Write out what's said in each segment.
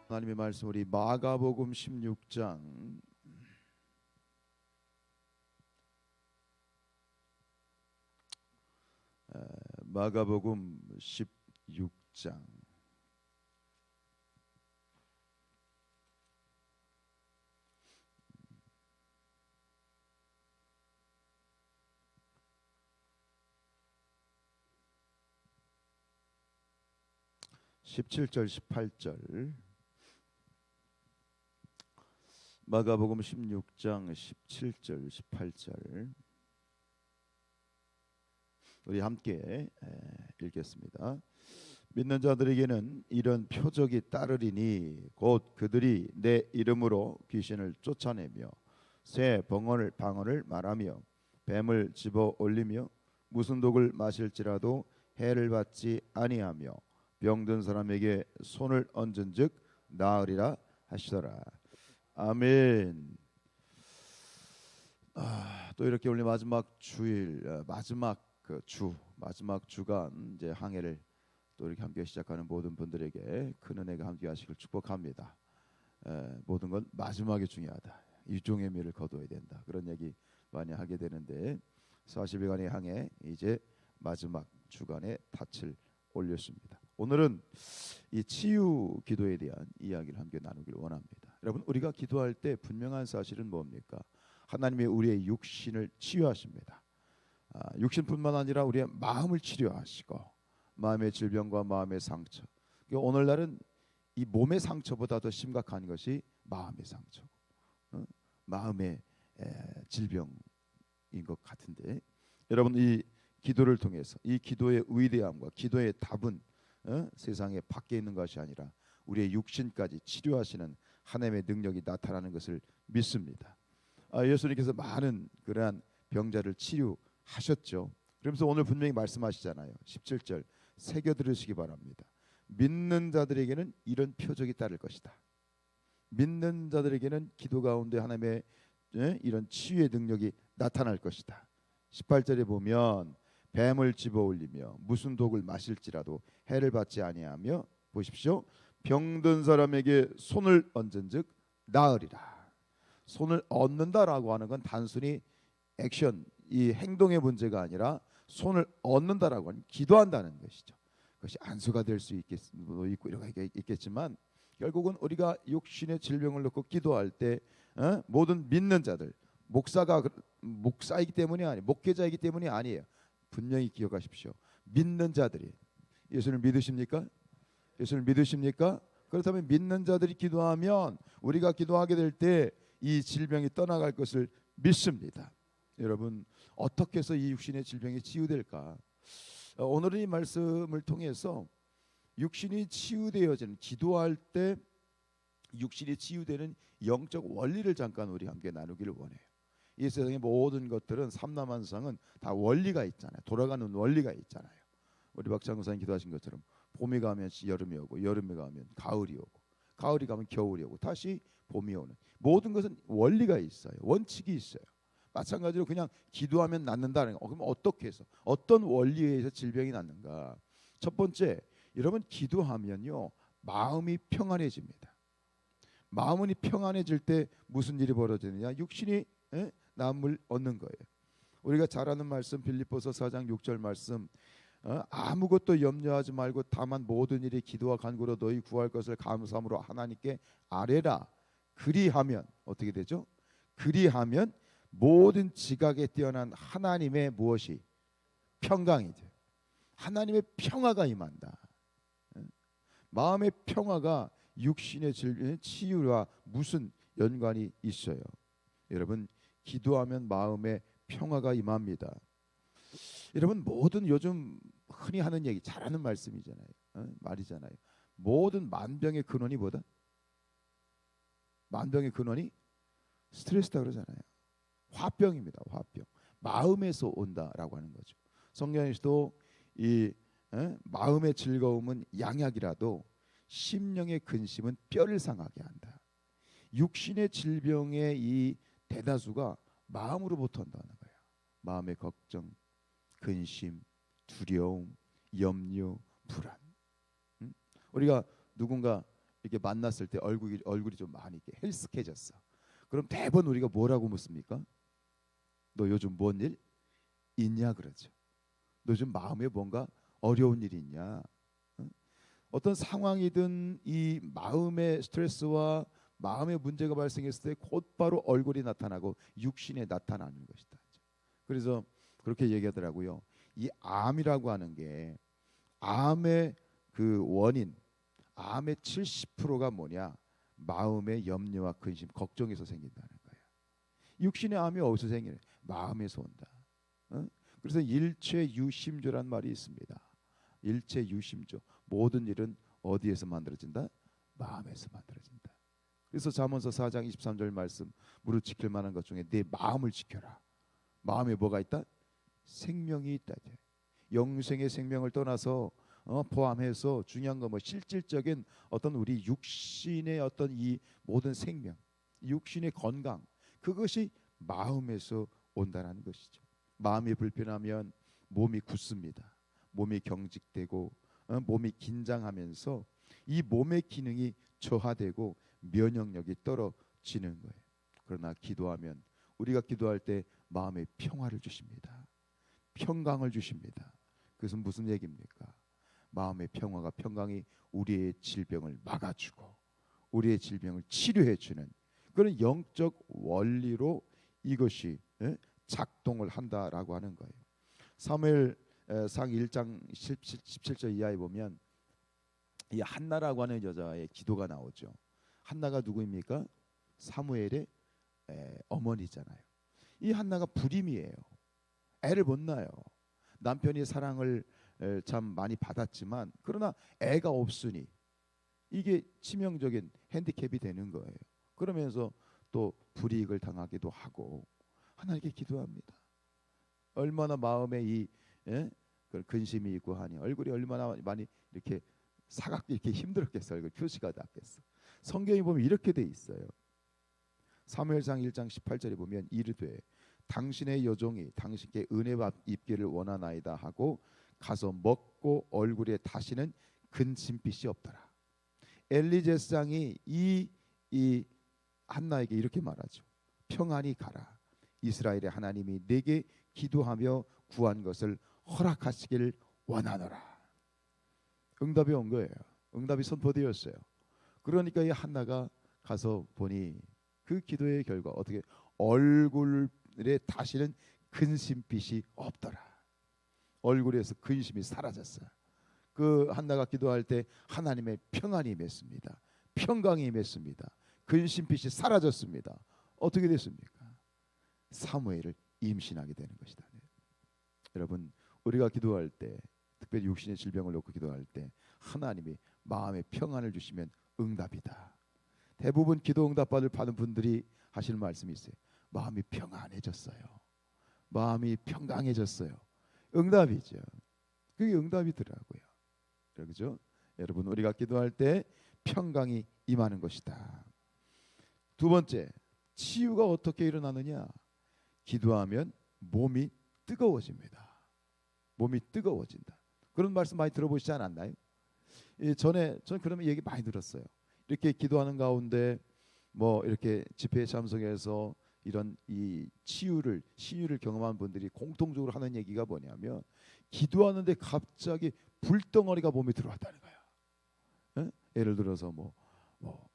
하나님의 말씀 우리 마가복음 16장 마가복음 16장 17절 18절 마가복음 16장 17절 18절 우리 함께 읽겠습니다. 믿는 자들에게는 이런 표적이 따르리니 곧 그들이 내 이름으로 귀신을 쫓아내며 새 방언을 말하며 뱀을 집어 올리며 무슨 독을 마실지라도 해를 받지 아니하며 병든 사람에게 손을 얹은즉 나으리라 하시더라. 아멘. 또 이렇게 우리 마지막 주일 마지막 주간 이제 항해를 또 이렇게 함께 시작하는 모든 분들에게 큰 은혜가 함께하시길 축복합니다. 모든 건 마지막이 중요하다. 유종의 미를 거둬야 된다. 그런 얘기 많이 하게 되는데 40일간의 항해 이제 마지막 주간에 닻을 올렸습니다. 오늘은 이 치유 기도에 대한 이야기를 함께 나누기를 원합니다. 여러분, 우리가 기도할 때 분명한 사실은 뭡니까? 하나님이 우리의 육신을 치유하십니다. 육신뿐만 아니라 우리의 마음을 치료하시고 마음의 질병과 마음의 상처. 오늘날은 이 몸의 상처보다 더 심각한 것이 마음의 상처, 마음의 질병인 것 같은데, 여러분, 이 기도를 통해서 이 기도의 위대함과 기도의 답은 세상에 밖에 있는 것이 아니라 우리의 육신까지 치료하시는 하나님의 능력이 나타나는 것을 믿습니다. 예수님께서 많은 그러한 병자를 치유하셨죠. 그러면서 오늘 분명히 말씀하시잖아요. 17절 새겨 들으시기 바랍니다. 믿는 자들에게는 이런 표적이 따를 것이다. 믿는 자들에게는 기도 가운데 하나님의 이런 치유의 능력이 나타날 것이다. 18절에 보면 뱀을 집어 올리며 무슨 독을 마실지라도 해를 받지 아니하며, 보십시오, 병든 사람에게 손을 얹은즉 나으리라. 손을 얹는다라고 하는 건 단순히 액션, 이 행동의 문제가 아니라 손을 얹는다라고 하는 기도한다는 것이죠. 그것이 안수가 될 수 있고 이렇게 있겠지만 결국은 우리가 육신의 질병을 놓고 기도할 때 모든 믿는 자들, 목사이기 때문이 아니에요. 목회자이기 때문이 아니에요. 분명히 기억하십시오. 믿는 자들이 예수를 믿으십니까? 예수를 믿으십니까? 그렇다면 믿는 자들이 기도하면 우리가 기도하게 될 때 이 질병이 떠나갈 것을 믿습니다. 여러분, 어떻게 해서 이 육신의 질병이 치유될까? 오늘은 이 말씀을 통해서 육신이 치유되어지는, 기도할 때 육신이 치유되는 영적 원리를 잠깐 우리 함께 나누기를 원해요. 이 세상의 모든 것들은, 삼라만상은 다 원리가 있잖아요. 돌아가는 원리가 있잖아요. 우리 박찬구 사님 기도하신 것처럼 봄이 가면 여름이 오고, 여름이 가면 가을이 오고, 가을이 가면 겨울이 오고, 다시 봄이 오는, 모든 것은 원리가 있어요. 원칙이 있어요. 마찬가지로 그냥 기도하면 낫는다는 거. 그럼 어떻게 해서, 어떤 원리에 의해서 질병이 낫는가? 첫 번째, 여러분, 기도하면요 마음이 평안해집니다. 마음이 평안해질 때 무슨 일이 벌어지느냐? 육신이 남을 얻는 거예요. 우리가 잘 아는 말씀, 빌립보서 4장 6절 말씀, 아무것도 염려하지 말고 다만 모든 일이 기도와 간구로 너희 구할 것을 감사함으로 하나님께 아뢰라. 그리하면 어떻게 되죠? 그리하면 모든 지각에 뛰어난 하나님의 무엇이? 평강이 돼요. 하나님의 평화가 임한다. 마음의 평화가 육신의 치유와 무슨 연관이 있어요? 여러분, 기도하면 마음의 평화가 임합니다. 여러분, 모든 요즘 흔히 하는 얘기, 잘하는 말씀이잖아요. 말이잖아요. 모든 만병의 근원이 뭐다? 만병의 근원이 스트레스다 그러잖아요. 화병입니다. 화병. 마음에서 온다라고 하는 거죠. 성경에서도 이 마음의 즐거움은 양약이라도 심령의 근심은 뼈를 상하게 한다. 육신의 질병의 이 대다수가 마음으로부터 온다는 거예요. 마음의 걱정, 근심, 두려움, 염려, 불안. 우리가 누군가 이렇게 만났을 때 얼굴이 좀 많이 이렇게 헬스케졌어. 그럼 대부분 우리가 뭐라고 묻습니까? 너 요즘 뭔 일 있냐 그러죠. 너 요즘 마음에 뭔가 어려운 일이 있냐? 응? 어떤 상황이든 이 마음의 스트레스와 마음의 문제가 발생했을 때 곧바로 얼굴이 나타나고 육신에 나타나는 것이다. 그래서 그렇게 얘기하더라고요. 이 암이라고 하는 게 암의 그 원인, 암의 70%가 뭐냐? 마음의 염려와 근심, 걱정에서 생긴다는 거예요. 육신의 암이 어디서 생기냐? 마음에서 온다. 어? 그래서 일체유심조란 말이 있습니다. 일체유심조, 모든 일은 어디에서 만들어진다? 마음에서 만들어진다. 그래서 잠언서 4장 23절 말씀, 무릇 지킬 만한 것 중에 내 마음을 지켜라. 마음에 뭐가 있다? 생명이 있다. 영생의 생명을 떠나서 포함해서 중요한 거 뭐 실질적인 어떤 우리 육신의 어떤 이 모든 생명, 육신의 건강, 그것이 마음에서 온다라는 것이죠. 마음이 불편하면 몸이 굳습니다. 몸이 경직되고 몸이 긴장하면서 이 몸의 기능이 저하되고 면역력이 떨어지는 거예요. 그러나 기도하면 우리가 기도할 때 마음의 평화를 주십니다. 평강을 주십니다. 그것은 무슨 얘기입니까? 마음의 평화가 평강이 우리의 질병을 막아주고 우리의 질병을 치료해주는 그런 영적 원리로 이것이 작동을 한다라고 하는 거예요. 사무엘상 1장 17절 이하에 보면 이 한나라고 하는 여자의 기도가 나오죠. 한나가 누구입니까? 사무엘의 어머니잖아요. 이 한나가 불임이에요. 애를 못 낳아요. 남편이 사랑을 참 많이 받았지만 그러나 애가 없으니 이게 치명적인 핸디캡이 되는 거예요. 그러면서 또 불이익을 당하기도 하고 하나님께 기도합니다. 얼마나 마음에 이 근심이 있고 하니 얼굴이 얼마나 많이 이렇게 사각도 이렇게 힘들었겠어요. 얼굴 표시가 났겠어. 성경에 보면 이렇게 돼 있어요. 사무엘상 1장 18절에 보면 이르되 당신의 여종이 당신께 은혜 입기를 원하나이다 하고 가서 먹고 얼굴에 다시는 근심빛이 없더라. 엘리 제사장이 이 한나에게 이렇게 말하죠. 평안히 가라. 이스라엘의 하나님이 내게 기도하며 구한 것을 허락하시기를 원하노라. 응답이 온 거예요. 응답이 선포되었어요. 그러니까 이 한나가 가서 보니 그 기도의 결과 어떻게 얼굴에 다시는 근심빛이 없더라. 얼굴에서 근심이 사라졌어요. 그 한나가 기도할 때 하나님의 평안이 임했습니다. 평강이 임했습니다. 근심빛이 사라졌습니다. 어떻게 됐습니까? 사무엘을 임신하게 되는 것이다. 여러분, 우리가 기도할 때 특별히 육신의 질병을 놓고 기도할 때 하나님이 마음의 평안을 주시면 응답이다. 대부분 기도 응답 받은 분들이 하시는 말씀이 있어요. 마음이 평안해졌어요. 마음이 평강해졌어요. 응답이죠. 그게 응답이더라고요. 그렇죠? 여러분, 우리가 기도할 때 평강이 임하는 것이다. 두 번째, 치유가 어떻게 일어나느냐? 기도하면 몸이 뜨거워집니다. 몸이 뜨거워진다. 그런 말씀 많이 들어보시지 않았나요? 전에 전 그러면 얘기 많이 들었어요. 이렇게 기도하는 가운데 뭐 이렇게 집회에 참석해서 이런 이 치유를 경험한 분들이 공통적으로 하는 얘기가 뭐냐면 기도하는데 갑자기 불덩어리가 몸에 들어왔다는 거야. 예를 들어서 뭐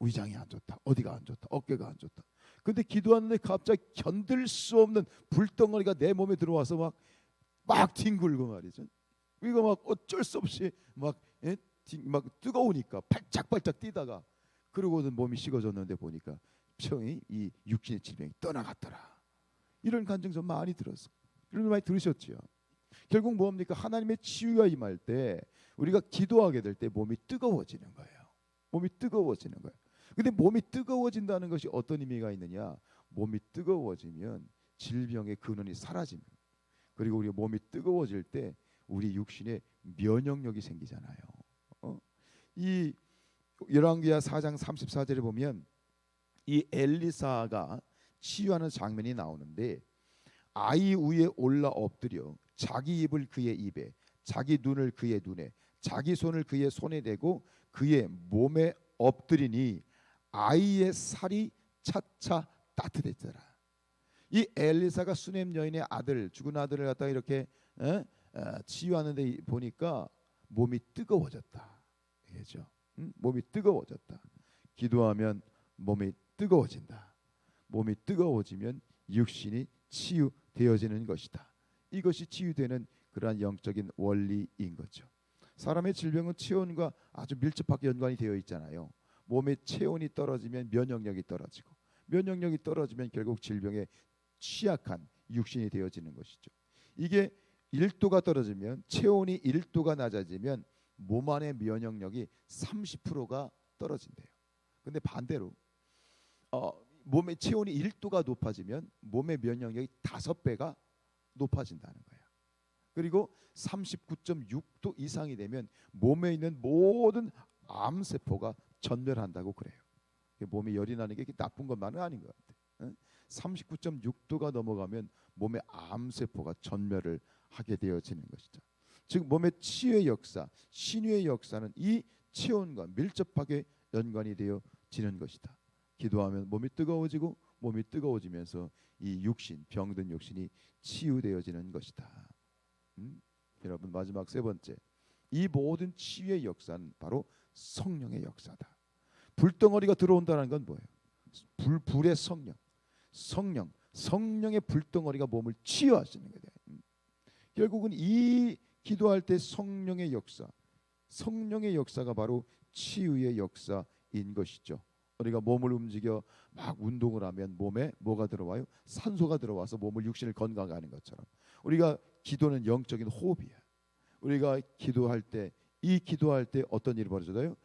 위장이 안 좋다, 어디가 안 좋다, 어깨가 안 좋다. 근데 기도하는데 갑자기 견딜 수 없는 불덩어리가 내 몸에 들어와서 막 뒹굴고 말이죠. 이거 막 어쩔 수 없이 막 뜨거우니까 발짝발짝 뛰다가 그러고는 몸이 식어졌는데 보니까 평이 이 육신의 질병이 떠나갔더라. 이런 간증 좀 많이 들었어. 이런 거 많이 들으셨죠? 결국 뭡니까? 하나님의 치유가 임할 때 우리가 기도하게 될 때 몸이 뜨거워지는 거예요. 몸이 뜨거워지는 거예요. 근데 몸이 뜨거워진다는 것이 어떤 의미가 있느냐? 몸이 뜨거워지면 질병의 근원이 사라지는 거예요. 그리고 우리 몸이 뜨거워질 때 우리 육신에 면역력이 생기잖아요. 이 열왕기하 4장 34절에 보면 이 엘리사가 치유하는 장면이 나오는데 아이 위에 올라 엎드려 자기 입을 그의 입에 자기 눈을 그의 눈에, 자기 손을 그의 손에 대고 그의 몸에 엎드리니 아이의 살이 차차 따뜻해지더라. 이 엘리사가 수넴 여인의 아들, 죽은 아들을 갖다가 이렇게 치유하는데 보니까 몸이 뜨거워졌다. 그죠? 몸이 뜨거워졌다. 기도하면 몸이 뜨거워진다. 몸이 뜨거워지면 육신이 치유되어지는 것이다. 이것이 치유되는 그러한 영적인 원리인 거죠. 사람의 질병은 체온과 아주 밀접하게 연관이 되어 있잖아요. 몸의 체온이 떨어지면 면역력이 떨어지고, 면역력이 떨어지면 결국 질병에 취약한 육신이 되어지는 것이죠. 이게 1도가 떨어지면, 체온이 1도가 낮아지면 몸 안의 면역력이 30%가 떨어진대요. 근데 반대로 몸의 체온이 1도가 높아지면 몸의 면역력이 5배가 높아진다는 거예요. 그리고 39.6도 이상이 되면 몸에 있는 모든 암세포가 전멸한다고 그래요. 몸에 열이 나는 게 나쁜 것만은 아닌 것 같아요. 39.6도가 넘어가면 몸의 암세포가 전멸을 하게 되어지는 것이죠. 즉 몸의 치유의 역사, 신유의 역사는 이 체온과 밀접하게 연관이 되어지는 것이다. 기도하면 몸이 뜨거워지고, 몸이 뜨거워지면서 이 육신, 병든 육신이 치유되어지는 것이다. 여러분, 마지막 세 번째, 이 모든 치유의 역사는 바로 성령의 역사다. 불덩어리가 들어온다는 건 뭐예요? 불의 성령의 불덩어리가 몸을 치유하시는 거예요. 결국은 이 기도할 때 성령의 역사가 바로 치유의 역사인 것이죠. 우리가 몸을 움직여 막 운동을 하면 몸에 뭐가 들어와요? 산소가 들어와서 몸을, 육신을 건강하게 하는 것처럼, 우리가 기도는 영적인 호흡이야. 우리가 기도할 때 어떤 일이 벌어져요?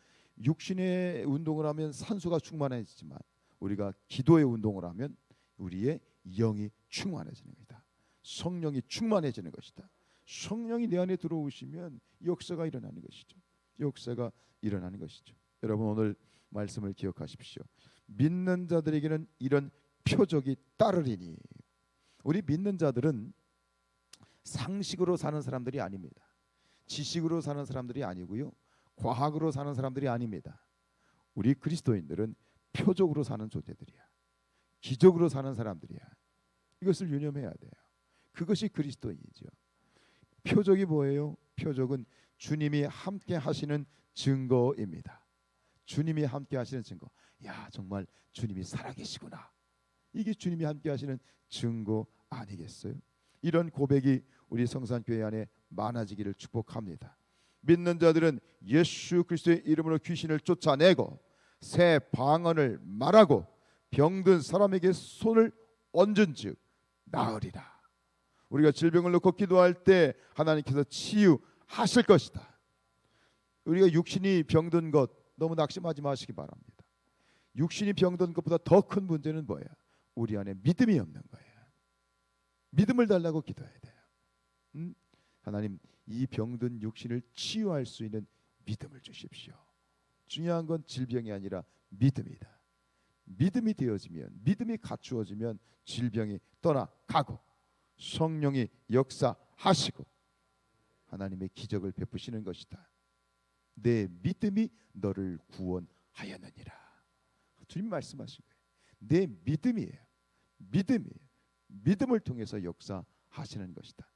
육신의 운동을 하면 산소가 충만해지지만 우리가 기도의 운동을 하면 우리의 영이 충만해지는 것이다. 성령이 충만해지는 것이다. 성령이 내 안에 들어오시면 역사가 일어나는 것이죠. 역사가 일어나는 것이죠. 여러분, 오늘 말씀을 기억하십시오. 믿는 자들에게는 이런 표적이 따르리니. 우리 믿는 자들은 상식으로 사는 사람들이 아닙니다. 지식으로 사는 사람들이 아니고요, 과학으로 사는 사람들이 아닙니다. 우리 그리스도인들은 표적으로 사는 존재들이야. 기적으로 사는 사람들이야. 이것을 유념해야 돼요. 그것이 그리스도인이죠. 표적이 뭐예요? 표적은 주님이 함께 하시는 증거입니다. 주님이 함께 하시는 증거. 야, 정말 주님이 살아계시구나. 이게 주님이 함께 하시는 증거 아니겠어요? 이런 고백이 우리 성산교회 안에 많아지기를 축복합니다. 믿는 자들은 예수 그리스도의 이름으로 귀신을 쫓아내고 새 방언을 말하고 병든 사람에게 손을 얹은즉 나으리라. 우리가 질병을 놓고 기도할 때 하나님께서 치유하실 것이다. 우리가 육신이 병든 것 너무 낙심하지 마시기 바랍니다. 육신이 병든 것보다 더 큰 문제는 뭐야? 우리 안에 믿음이 없는 거예요. 믿음을 달라고 기도해야 돼요. 하나님, 이 병든 육신을 치유할 수 있는 믿음을 주십시오. 중요한 건 질병이 아니라 믿음이다. 믿음이 되어지면, 믿음이 갖추어지면 질병이 떠나가고 성령이 역사하시고 하나님의 기적을 베푸시는 것이다. 내 믿음이 너를 구원하였느니라. 주님 말씀하신 거예요. 내 믿음이에요. 믿음을 통해서 역사하시는 것이다.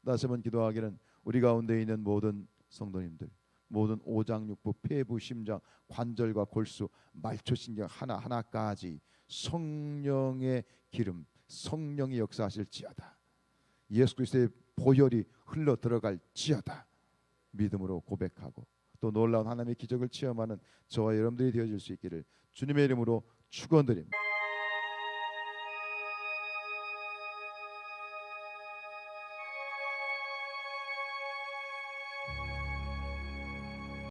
다시 한번 기도하기는 우리 가운데 있는 모든 성도님들, 모든 오장육부, 폐부, 심장, 관절과 골수, 말초신경 하나하나까지 성령의 기름, 성령이 역사하실지어다. 예수 그리스도의 보혈이 흘러 들어갈지어다. 믿음으로 고백하고 또 놀라운 하나님의 기적을 체험하는 저와 여러분들이 되어질 수 있기를 주님의 이름으로 축원드립니다.